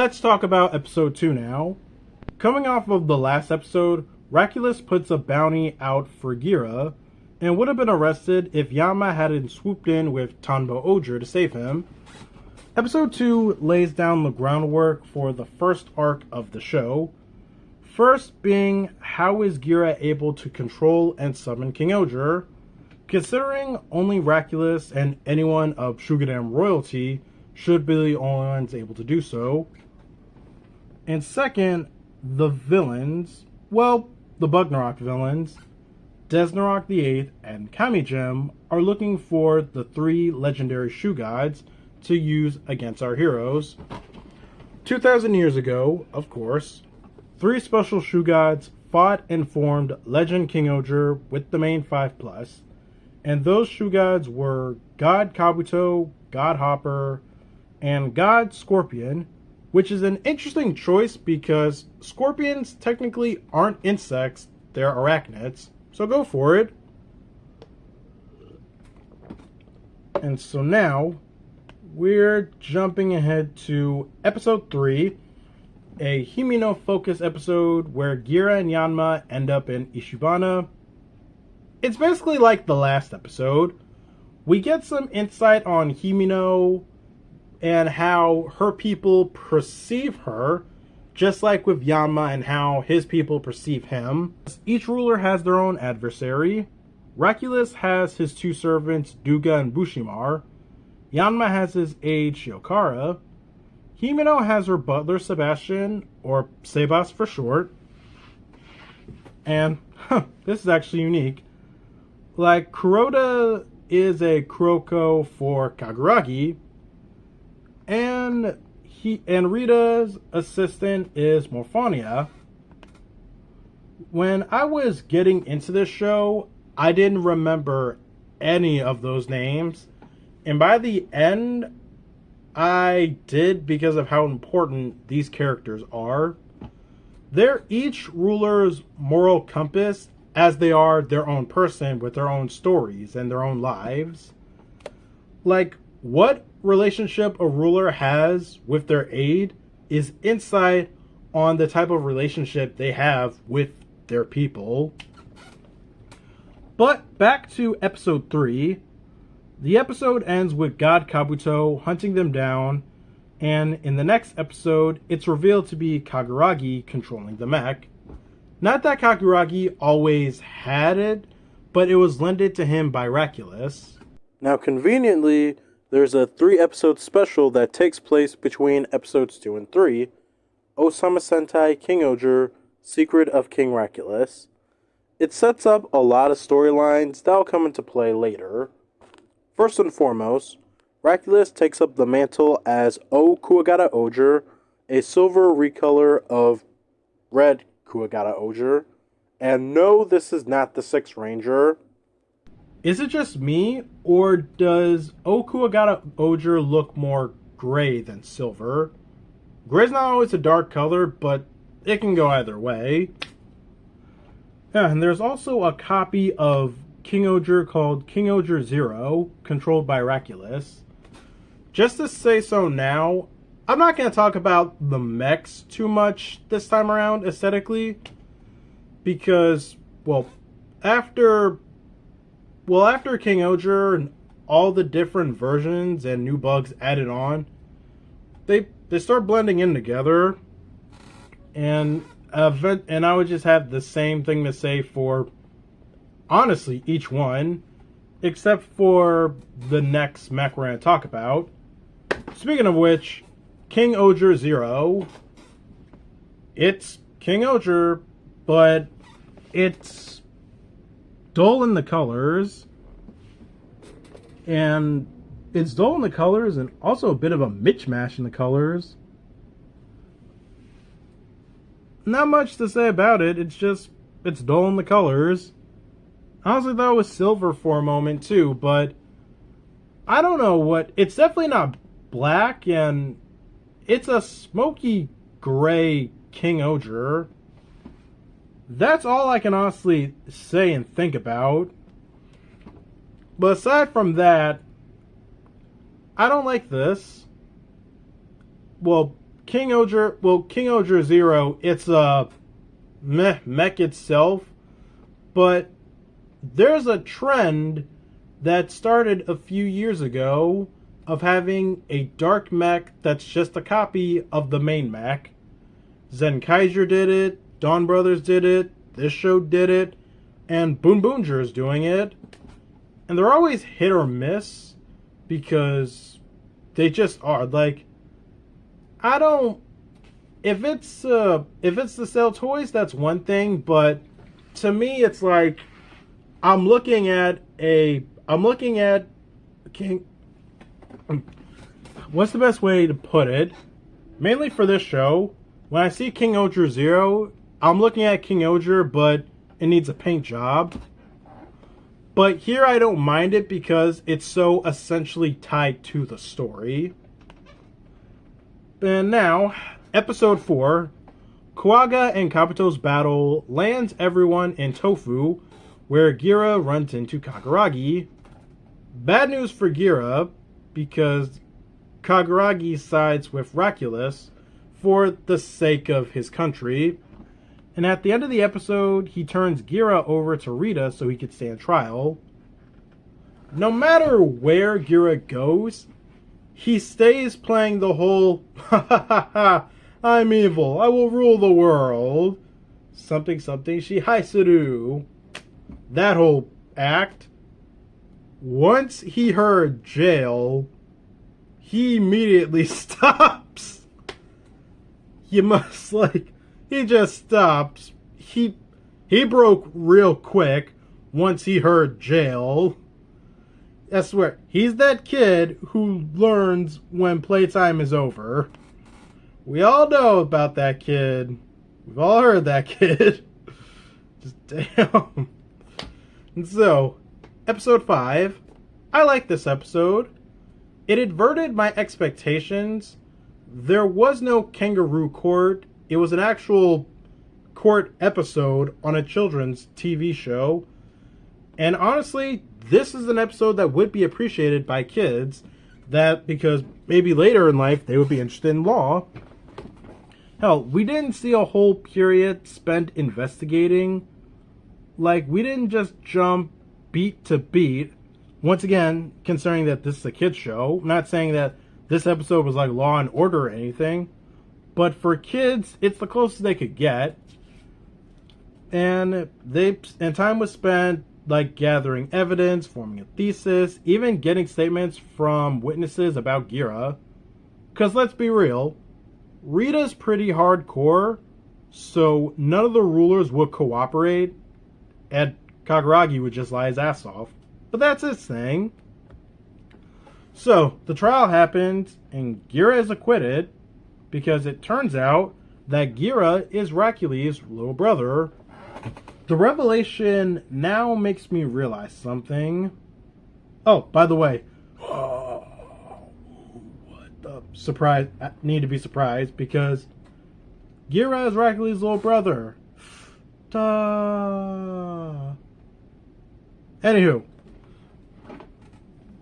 Let's talk about episode 2 now. Coming off of the last episode, Raculus puts a bounty out for Gira, and would have been arrested if Yama hadn't swooped in with Tanbo Oger to save him. Episode 2 lays down the groundwork for the first arc of the show. First being, how is Gira able to control and summon Kingohger, considering only Raculus and anyone of Shugenam royalty should be the only ones able to do so. And second, the villains, well, the Bugnarok villains, Desnarok the Eighth and Kamigem, are looking for the 3 legendary Shu Gods to use against our heroes. 2,000 years ago, of course, 3 special Shu Gods fought and formed Legend Kingohger with the main 5+, and those Shu Gods were God Kabuto, God Hopper, and God Scorpion, which is an interesting choice because scorpions technically aren't insects, they're arachnids. So go for it. And so now, we're jumping ahead to episode 3, a Himino focus episode where Gira and Yanma end up in Ishibana. It's basically like the last episode. We get some insight on Himino and how her people perceive her, just like with Yanma and how his people perceive him. Each ruler has their own adversary. Raculus has his 2 servants, Duga and Bushimar. Yanma has his aide, Shiokara. Himino has her butler, Sebastian, or Sebas for short. And, this is actually unique. Like, Kuroda is a Kuroko for Kaguragi, and Rita's assistant is Morphania. When I was getting into this show, I didn't remember any of those names. And by the end, I did because of how important these characters are. They're each ruler's moral compass, as they are their own person with their own stories and their own lives. Like, what relationship a ruler has with their aide is insight on the type of relationship they have with their people. But back to episode 3. The episode ends with God Kabuto hunting them down, and in the next episode, it's revealed to be Kaguragi controlling the mech. Not that Kaguragi always had it, but it was lended to him by Raculus. Now, conveniently, there's a 3-episode special that takes place between episodes 2 and 3, Ohsama Sentai Kingohger, Secret of King Raculus. It sets up a lot of storylines that'll come into play later. First and foremost, Raculus takes up the mantle as O Kuwagata Oger, a silver recolor of red Kuwagata Oger. And no, this is not the 6th Ranger. Is it just me, or does O Kuwagata Oger look more gray than silver? Gray's not always a dark color, but it can go either way. Yeah, and there's also a copy of Kingohger called Kingohger Zero, controlled by Raculus. Just to say so now, I'm not going to talk about the mechs too much this time around aesthetically, because, after Kingohger and all the different versions and new bugs added on, they start blending in together, and I would just have the same thing to say for, honestly, each one, except for the next mech we're going to talk about. Speaking of which, Kingohger Zero, it's Kingohger, but it's dull in the colors, and it's dull in the colors and also a bit of a mismatch in the colors. Not much to say about it, it's dull in the colors. I honestly thought it was silver for a moment too, but I don't know what, it's definitely not black, and it's a smoky gray Kingohger. That's all I can honestly say and think about. But aside from that, I don't like this. Well, Kingohger Zero, it's a mech itself, but there's a trend that started a few years ago of having a dark mech that's just a copy of the main mech. Zenkaiser did it, Dawn Brothers did it, this show did it, and Boon Boonger is doing it. And they're always hit or miss because they just are. Like, I don't. If it's to sell toys, that's one thing. But to me, it's like I'm looking at King. What's the best way to put it? Mainly for this show, when I see Kingohger Zero, I'm looking at Kingohger, but it needs a paint job. But here I don't mind it because it's so essentially tied to the story. And now, episode 4, Kuwaga and Kabuto's battle lands everyone in Tofu, where Gira runs into Kaguragi. Bad news for Gira, because Kaguragi sides with Raculus for the sake of his country. And at the end of the episode, he turns Gira over to Rita so he could stand trial. No matter where Gira goes, he stays playing the whole, ha ha ha ha, I'm evil, I will rule the world, something something Shihaisuru. That whole act. Once he heard jail, he immediately stops. You must, he just stops. He broke real quick once he heard jail. I swear, he's that kid who learns when playtime is over. We all know about that kid. We've all heard that kid. Just damn. And so, episode 5. I like this episode. It inverted my expectations. There was no kangaroo court. It was an actual court episode on a children's TV show. And honestly, this is an episode that would be appreciated by kids, that because maybe later in life they would be interested in law. Hell, we didn't see a whole period spent investigating. Like, we didn't just jump beat to beat. Once again, considering that this is a kids show, I'm not saying that this episode was like Law and Order or anything, but for kids, it's the closest they could get. And time was spent like gathering evidence, forming a thesis, even getting statements from witnesses about Gira. Because let's be real, Rita's pretty hardcore, so none of the rulers would cooperate, and Kaguragi would just lie his ass off. But that's his thing. So, the trial happens, and Gira is acquitted, because it turns out that Gira is Racules' little brother. The revelation now makes me realize something. Oh, by the way, what the surprise? I need to be surprised because Gira is Racules' little brother. Ta. Anywho,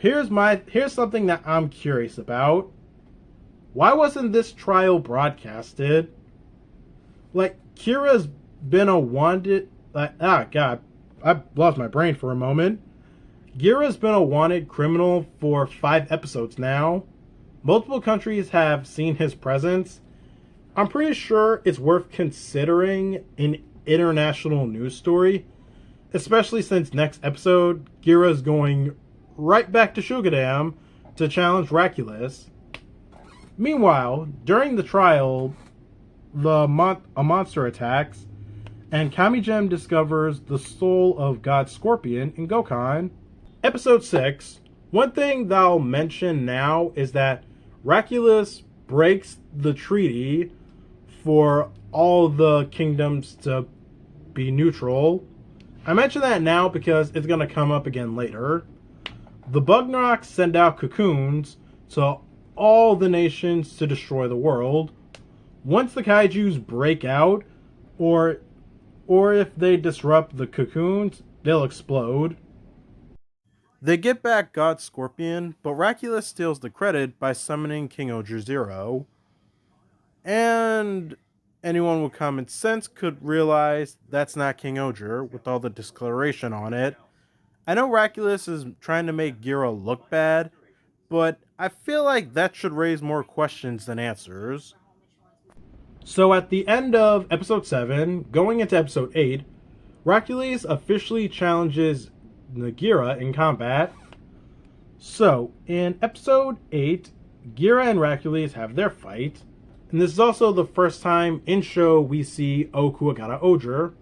here's something that I'm curious about. Why wasn't this trial broadcasted? Like, Kira's been a wanted. God, I lost my brain for a moment. Gira's been a wanted criminal for 5 episodes now. Multiple countries have seen his presence. I'm pretty sure it's worth considering an international news story, especially since next episode, Gira's going right back to Sugadam to challenge Raculus. Meanwhile, during the trial, a monster attacks, and Kamigem discovers the soul of God Scorpion in Gokhan. Episode 6. One thing that I'll mention now is that Raculus breaks the treaty for all the kingdoms to be neutral. I mention that now because it's going to come up again later. The Bugnocks send out cocoons to all the nations to destroy the world. Once the kaijus break out, or if they disrupt the cocoons, they'll explode. They get back God Scorpion, but Raculus steals the credit by summoning Kingohger Zero. And anyone with common sense could realize that's not Kingohger with all the discoloration on it. I know Raculus is trying to make Gira look bad, but I feel like that should raise more questions than answers. So at the end of episode 7, going into episode 8, Racules officially challenges Gira in combat. So, in episode 8, Gira and Racules have their fight, and this is also the first time in show we see Okuagata Oger.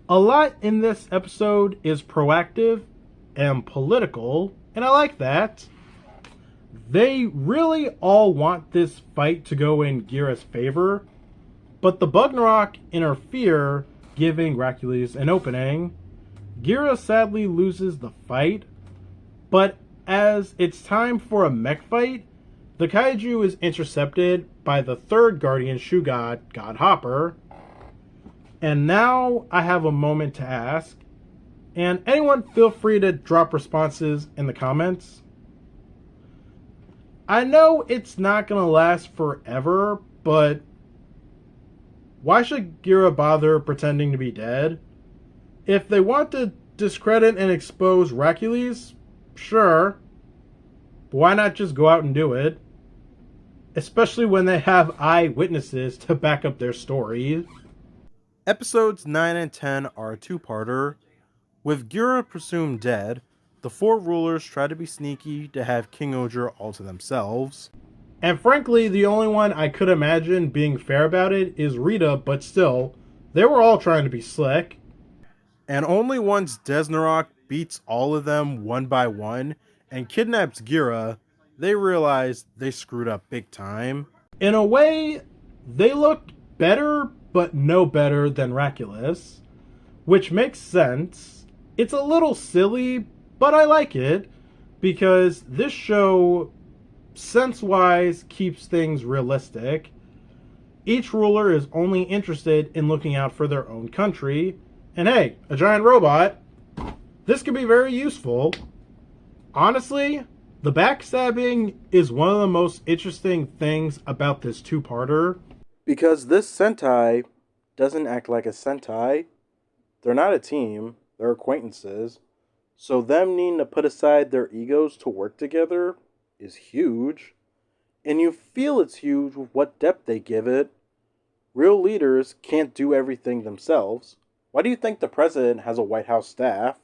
A lot in this episode is proactive and political, and I like that. They really all want this fight to go in Gira's favor, but the Bugnarok interfere, giving Racules an opening. Gira sadly loses the fight, but as it's time for a mech fight, the kaiju is intercepted by the third Guardian Shoe God, God Hopper. And now I have a moment to ask, and anyone feel free to drop responses in the comments. I know it's not going to last forever, but why should Gira bother pretending to be dead? If they want to discredit and expose Racules, sure. But why not just go out and do it? Especially when they have eyewitnesses to back up their story. Episodes 9 and 10 are a two-parter. With Gira presumed dead, the four rulers try to be sneaky to have Kingohger all to themselves. And frankly, the only one I could imagine being fair about it is Rita, but still, they were all trying to be slick. And only once Desnarok beats all of them one by one and kidnaps Gira, they realize they screwed up big time. In a way, they looked better, but no better than Raculus, which makes sense. It's a little silly, but I like it, because this show, sense-wise, keeps things realistic. Each ruler is only interested in looking out for their own country, and hey, a giant robot, this can be very useful. Honestly, the backstabbing is one of the most interesting things about this two-parter. Because this Sentai doesn't act like a Sentai. They're not a team, they're acquaintances. So them needing to put aside their egos to work together is huge. And you feel it's huge with what depth they give it. Real leaders can't do everything themselves. Why do you think the president has a White House staff?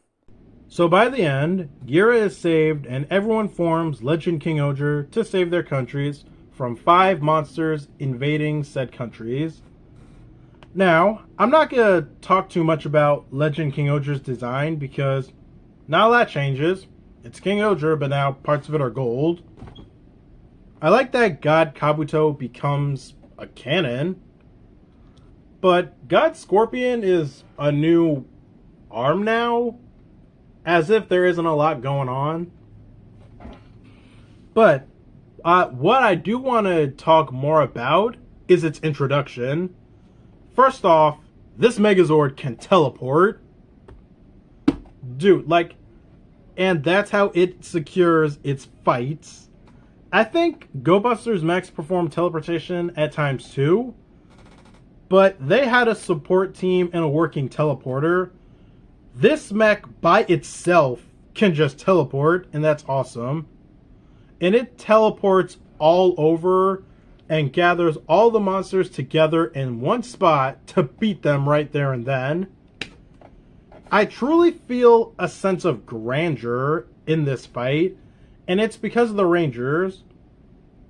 So by the end, Gira is saved and everyone forms Legend Kingohger to save their countries from 5 monsters invading said countries. Now, I'm not going to talk too much about Legend Kingohger's design because not a lot changes. It's Kingohger, but now parts of it are gold. I like that God Kabuto becomes a cannon, but God Scorpion is a new arm now, as if there isn't a lot going on. But what I do want to talk more about is its introduction. First off, this Megazord can teleport. Dude, and that's how it secures its fights. I think Go Busters Max performed teleportation at times too, but they had a support team and a working teleporter. This mech by itself can just teleport, and that's awesome. And it teleports all over and gathers all the monsters together in one spot to beat them right there and then. I truly feel a sense of grandeur in this fight, and it's because of the Rangers.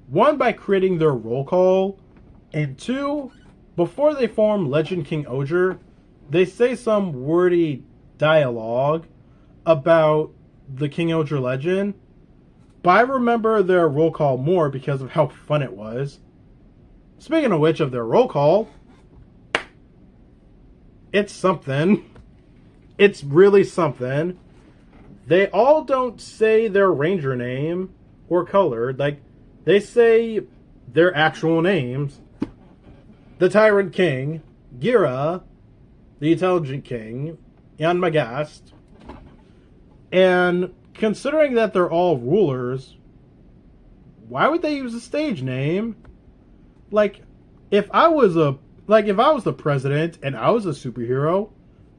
1, by creating their roll call, and 2, before they form Legend Kingohger, they say some wordy dialogue about the Kingohger legend, but I remember their roll call more because of how fun it was. Speaking of which, of their roll call, it's something. It's really something. They all don't say their ranger name or color. They say their actual names. The Tyrant King, Gira, the Intelligent King, and Magast. And considering that they're all rulers, why would they use a stage name? if I was the president and I was a superhero,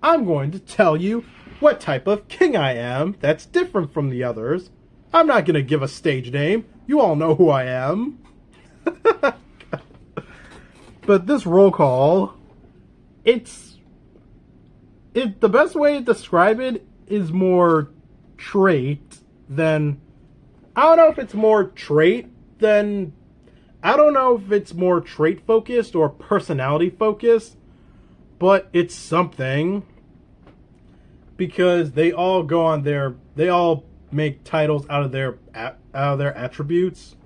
I'm going to tell you what type of king I am that's different from the others. I'm not going to give a stage name. You all know who I am. But this roll call, the best way to describe it is more trait than, I don't know if it's more trait than, I don't know if it's more trait focused or personality focused, but it's something, because they all make titles out of their attributes,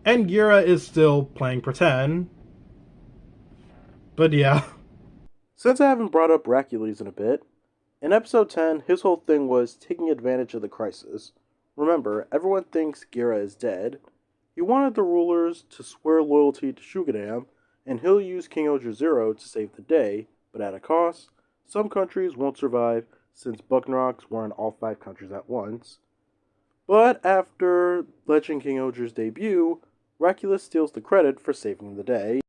and Gira is still playing pretend. But yeah. Since I haven't brought up Hercules in a bit, in episode 10, his whole thing was taking advantage of the crisis. Remember, everyone thinks Gira is dead. He wanted the rulers to swear loyalty to Shugenam, and he'll use Kingohger Zero to save the day, but at a cost. Some countries won't survive, since Bucknarocks were in all 5 countries at once. But after Legend Kingohger's debut, Hercules steals the credit for saving the day.